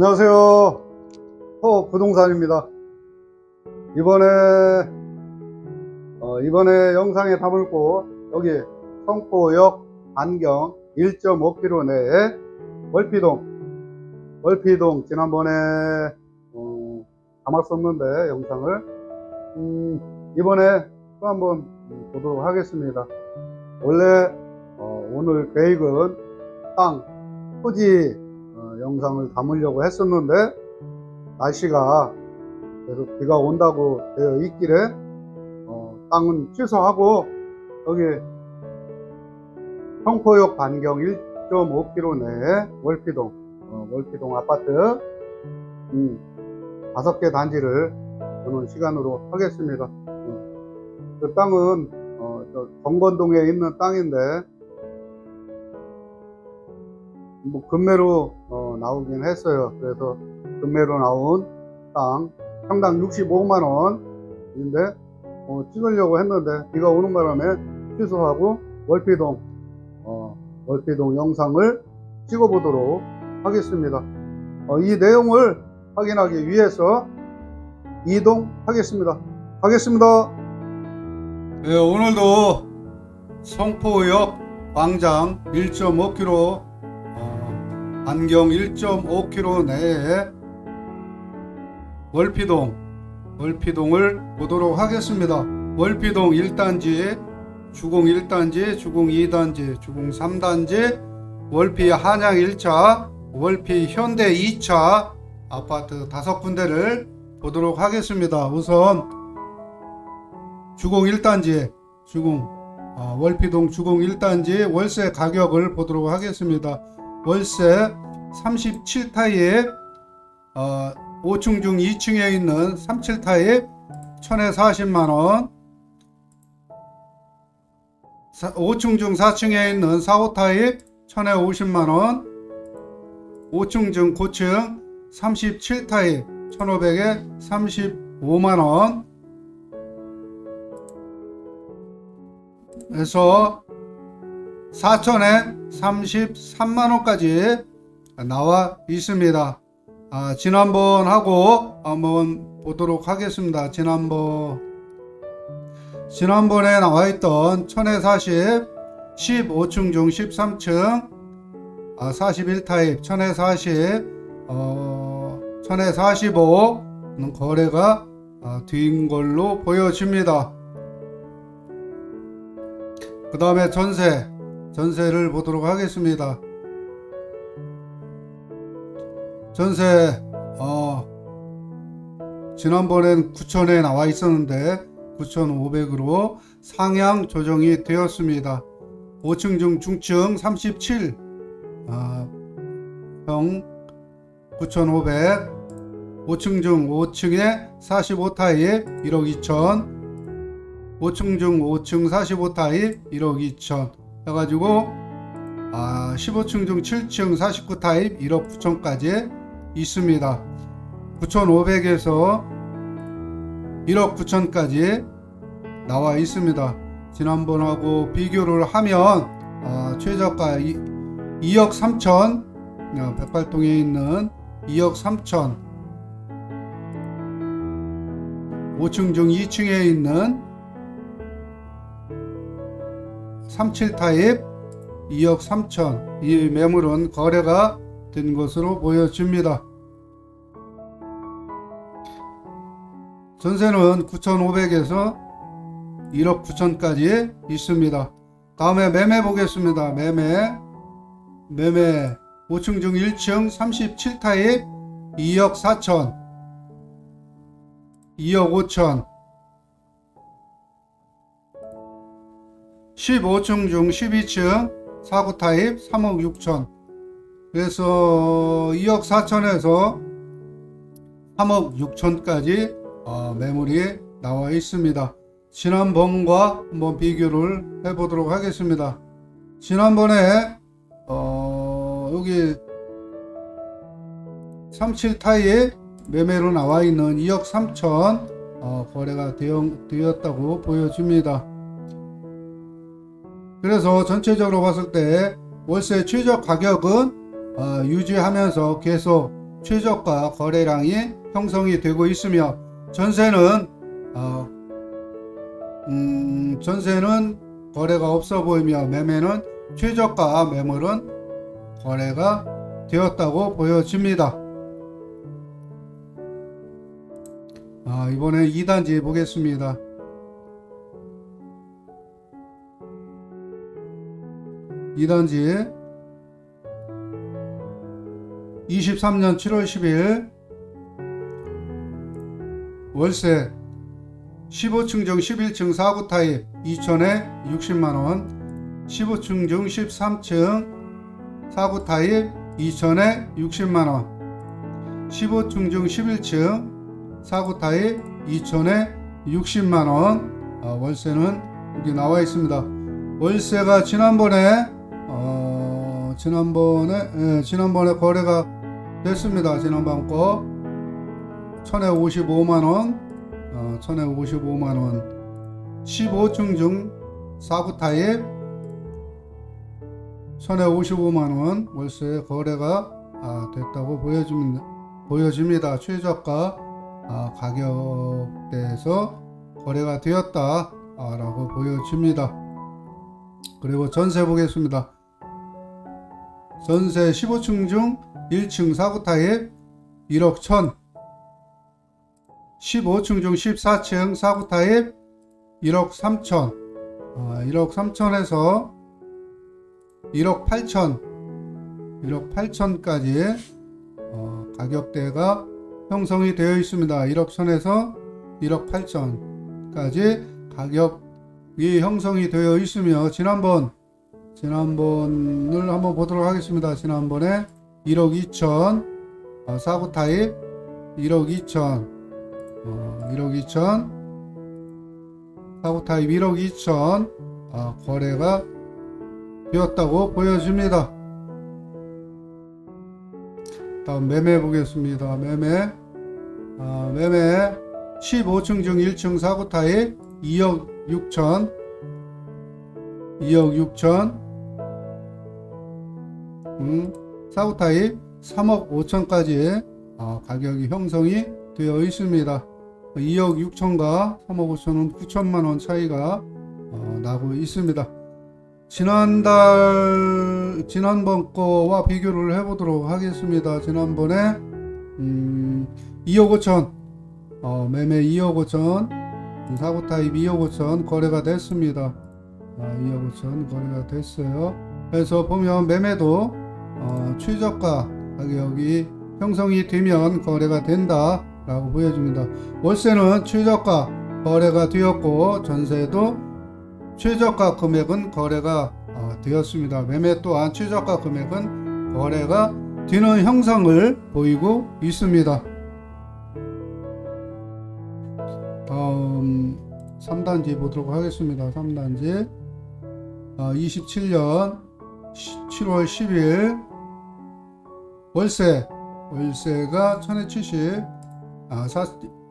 안녕하세요. 부동산입니다. 이번에 영상에 담을 곳, 여기 성포역 반경 1.5km 내에 월피동 지난번에 담았었는데 영상을 이번에 또 한번 보도록 하겠습니다. 원래 오늘 계획은 땅, 토지 영상을 담으려고 했었는데 날씨가 계속 비가 온다고 되어 있길래 땅은 취소하고 여기 성포역 반경 1.5km 내에 월피동 아파트 5개 단지를 저는 시간으로 하겠습니다. 그 땅은 정건동에 있는 땅인데 뭐 금매로 나오긴 했어요. 그래서 금매로 나온 땅 평당 65만원인데 찍으려고 했는데 비가 오는 바람에 취소하고 월피동 영상을 찍어 보도록 하겠습니다. 이 내용을 확인하기 위해서 이동하겠습니다. 가겠습니다. 네, 오늘도 성포역 광장 1.5km 반경 1.5km 내에 월피동을 보도록 하겠습니다. 월피동 1단지, 주공 1단지, 주공 2단지, 주공 3단지, 월피 한양 1차, 월피 현대 2차 아파트 5군데를 보도록 하겠습니다. 우선 주공 1단지, 월피동 주공 1단지 월세 가격을 보도록 하겠습니다. 월세 37타입 5층 중 2층에 있는 37타입 1040만원, 5층 중 4층에 있는 45타입 1050만원, 5층 중 고층 37타입 1500에 35만원 에서 4천에 33만원까지 나와 있습니다. 지난번 하고 한번 보도록 하겠습니다. 지난번에 나와있던 1040 15층 중 13층 41타입 1040 1045는 거래가 된 걸로 보여집니다. 그 다음에 전세를 보도록 하겠습니다. 전세 지난번엔 9천에 나와 있었는데 9,500으로 상향 조정이 되었습니다. 5층 중 중층 37 평 9,500, 5층 중 5층에 45타입 1억 2천, 5층 중 5층 45타입 1억 2천 해가지고 15층 중 7층 49타입 1억 9천까지 있습니다. 9,500에서 1억 9천까지 나와 있습니다. 지난번하고 비교를 하면 최저가 2억 3천, 백발동에 있는 2억 3천, 5층 중 2층에 있는 37타입 2억 3천, 이 매물은 거래가 된 것으로 보여집니다. 전세는 9,500에서 1억 9천까지 있습니다. 다음에 매매 보겠습니다. 매매 5층 중 1층 37타입 2억 4천, 2억 5천, 15층 중 12층 49타입 3억 6천, 그래서 2억 4천에서 3억 6천까지 매물이 나와 있습니다. 지난번과 한번 비교를 해 보도록 하겠습니다. 지난번에 여기 37타입 매매로 나와 있는 2억 3천 거래가 되었다고 보여집니다. 그래서 전체적으로 봤을 때 월세 최저 가격은 유지하면서 계속 최저가 거래량이 형성이 되고 있으며 전세는 전세는 거래가 없어 보이며 매매는 최저가 매물은 거래가 되었다고 보여집니다. 이번에 2단지 보겠습니다. 2단지 23년 7월 10일 월세 15층 중 11층 4구 타입 2천에 60만원, 15층 중 13층 4구 타입 2천에 60만원, 15층 중 11층 4구 타입 2천에 60만원. 월세는 여기 나와 있습니다. 월세가 지난번에 거래가 됐습니다. 지난번 거 1055만원, 15층 중 4구 타입 1055만원 월세 거래가 됐다고 보여집니다. 최저가 가격대에서 거래가 되었다 라고 보여집니다. 그리고 전세 보겠습니다. 전세 15층 중 1층 4구 타입 1억 1000, 15층 중 14층 4구 타입 1억 3000, 1억 3000에서 1억 8000, 1억 8000까지 가격대가 형성이 되어 있습니다. 1억 1000에서 1억 8000까지 가격이 형성이 되어 있으며 지난번을 한번 보도록 하겠습니다. 지난번에 1억 2000 4구 타입 1억 2000 4구 타입 1억 2000 거래가 되었다고 보여집니다. 다음 매매 보겠습니다. 매매 15층 중 1층 4구 타입 2억 6천 4구 타입 3억 5천까지 가격이 형성이 되어 있습니다. 2억 6천과 3억 5천은 9천만원 차이가 나고 있습니다. 지난번 거와 비교를 해보도록 하겠습니다. 지난번에 2억 5천 매매 2억 5천 4구 타입 2억 5천 거래가 됐습니다. 2억 5천 거래가 됐어요. 그래서 보면 매매도 최저가 가격이 형성이 되면 거래가 된다 라고 보여줍니다. 월세는 최저가 거래가 되었고 전세도 최저가 금액은 거래가 되었습니다. 매매 또한 최저가 금액은 거래가 되는 형상을 보이고 있습니다. 다음 3단지 보도록 하겠습니다. 3단지 27년 7월 10일 월세가 1070,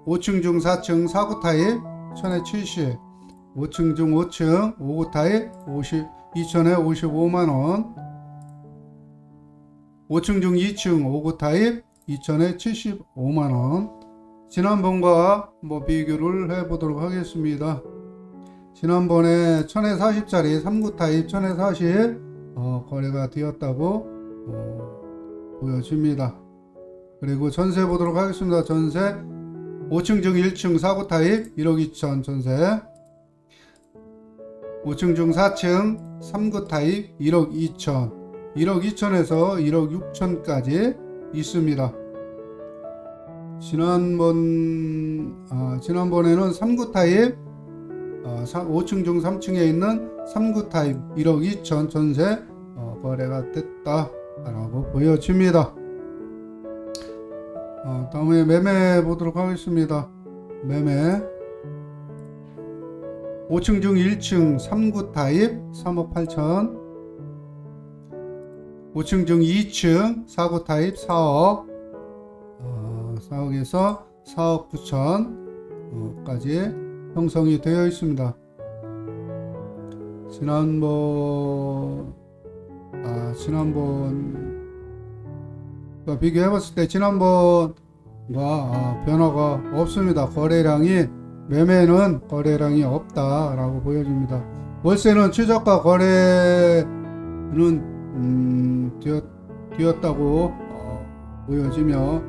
5층 중 4층 4구 타입 1070, 5층 중 5층 5구 타입 2천에 55만원, 5층 중 2층 5구 타입 2천에 75만원. 지난번과 비교를 해보도록 하겠습니다. 지난번에 1040짜리 3구 타입 1040 거래가 되었다고 보여집니다. 그리고 전세 보도록 하겠습니다. 전세 5층 중 1층 4구 타입 1억 2천 전세, 5층 중 4층 3구 타입 1억 2천, 1억 2천에서 1억 6천까지 있습니다. 지난번에는 3구 타입 5층 중 3층에 있는 3구 타입 1억 2천 전세 거래가 됐다 라고 보여집니다. 다음에 매매 보도록 하겠습니다. 매매 5층 중 1층 3구 타입 3억 8천, 5층 중 2층 4구 타입 4억에서 4억 9천까지 형성이 되어 있습니다. 비교해 봤을 때 지난번과 변화가 없습니다. 거래량이, 매매는 거래량이 없다 라고 보여집니다. 월세는 최저가 거래는 되었다고 보여지며,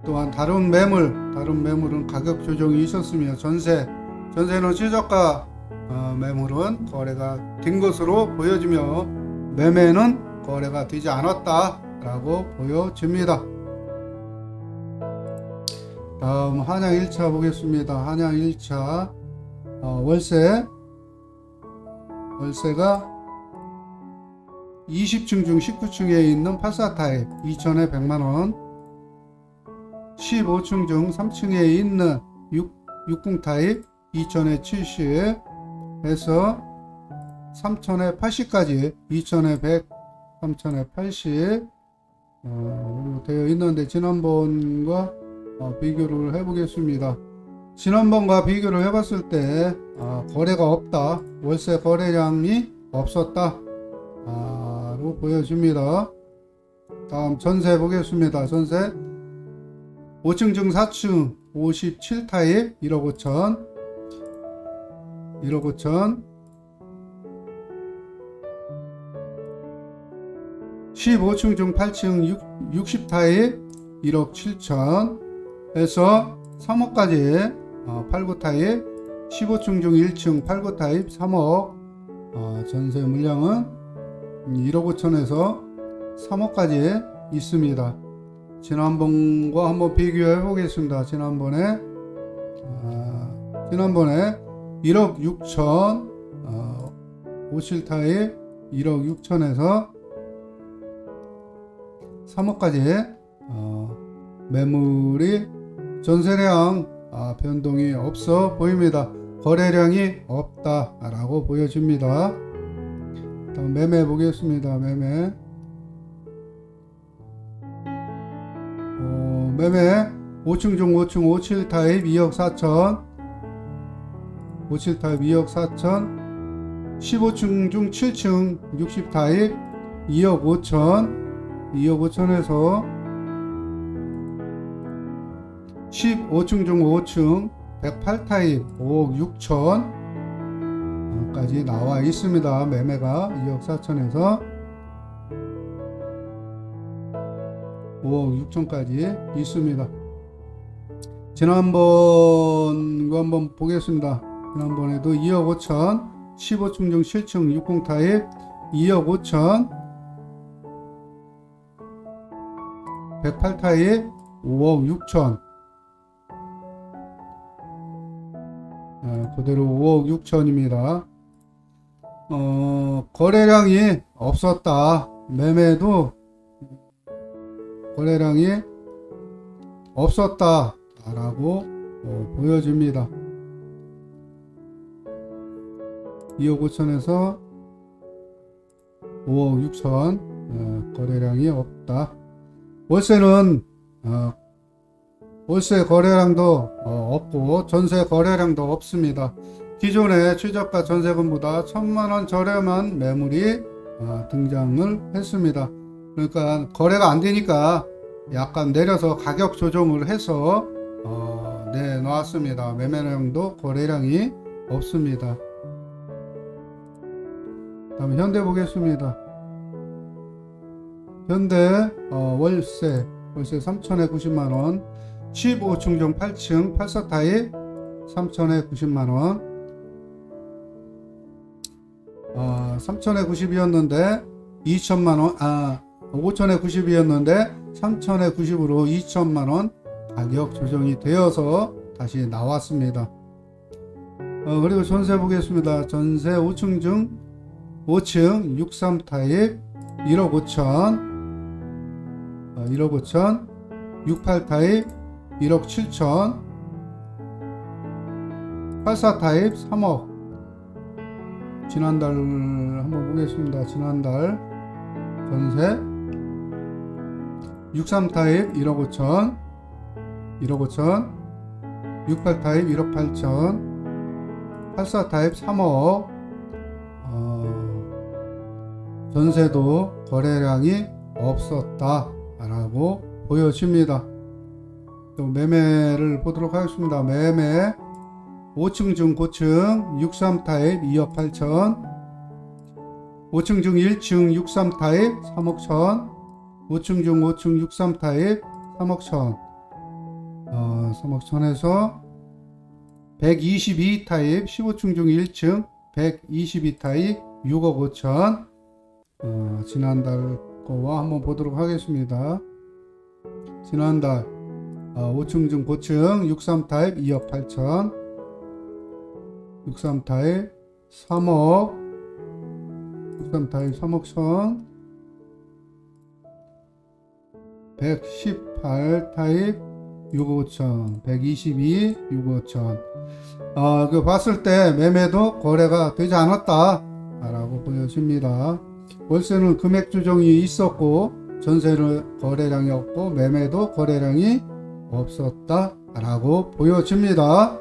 또한 다른 매물은 가격 조정이 있었으며, 전세는 최저가 매물은 거래가 된 것으로 보여지며, 매매는 거래가 되지 않았다 라고 보여집니다. 다음 한양 1차 보겠습니다. 한양 1차 월세가 20층 중 19층에 있는 84 타입 2천에 100만원, 15층 중 3층에 있는 60 타입 2천에 70 해서 3천에 80까지 2천에 100, 3천에 80 되어 있는데, 지난번과 비교를 해 보겠습니다. 지난번과 비교를 해 봤을 때 거래가 없다, 월세 거래량이 없었다 로 보여집니다. 다음 전세 보겠습니다. 전세 5층 중 4층 57 타입 1억 5천, 15층 중 8층 60 타입 1억 7천 해서 3억까지 89 타입, 15층 중 1층 89 타입 3억, 전세 물량은 1억 5천에서 3억까지 있습니다. 지난번과 한번 비교해 보겠습니다. 지난번에 1억 6천 57 타입 1억 6천에서 3억까지 매물이, 전세량 변동이 없어 보입니다. 거래량이 없다 라고 보여집니다. 다음 매매 보겠습니다. 매매 5층 중 5층 57 타입 2억 4천, 57 타입 2억 4천, 15층 중 7층 60 타입 2억 5천, 2억 5천에서 15층 중 5층 108 타입 5억 6천 까지 나와 있습니다. 매매가 2억 4천에서 5억 6천까지 있습니다. 지난번과 한번 보겠습니다. 지난번에도 2억 5천, 15층 중 7층 60 타입 2억 5천, 108 타입 5억 6천, 그대로 5억 6천입니다. 거래량이 없었다. 매매도 거래량이 없었다 라고 보여집니다. 2억 5천에서 5억 6천 거래량이 없다. 월세는 월세 거래량도 없고 전세 거래량도 없습니다. 기존의 최저가 전세금보다 1,000만원 저렴한 매물이 등장을 했습니다. 그러니까 거래가 안 되니까 약간 내려서 가격 조정을 해서 내놓았습니다. 매매량도 거래량이 없습니다. 다음 현대 보겠습니다. 현대 월세 3천에 90만원, 15층 중 8층 84 타입 3천에 90만원, 3천에 90이었는데 2천만원, 5천에 90이었는데 3천에 90으로 2천만원 가격 조정이 되어서 다시 나왔습니다. 그리고 전세 보겠습니다. 전세 5층 중 5층 63 타입 1억 5천, 1억 5천, 68 타입 1억 7천, 84 타입 3억. 지난달 한번 보겠습니다. 지난달 전세 63 타입 1억 5천, 1억 5천, 68 타입 1억 8천, 84 타입 3억. 전세도 거래량이 없었다 라고 보여집니다. 또 매매를 보도록 하겠습니다. 매매 5층 중 고층 63 타입 2억 8천, 5층 중 1층 63 타입 3억 천, 5층 중 5층 63 타입 3억 천, 3억 천에서 122 타입 15층 중 1층 122 타입 6억 5천. 지난달 거와 한번 보도록 하겠습니다. 지난달 5층 중 고층 63 타입 2억 8천, 63 타입 3억, 63 타입 3억 천, 118 타입 6억 5천, 122 6억 5천. 그 봤을 때 매매도 거래가 되지 않았다 라고 보여집니다. 월세는 금액 조정이 있었고 전세는 거래량이 없고 매매도 거래량이 없었다 라고 보여집니다.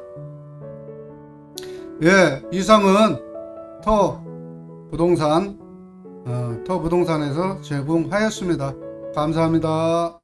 예, 이상은 터 부동산에서 제공하였습니다. 감사합니다.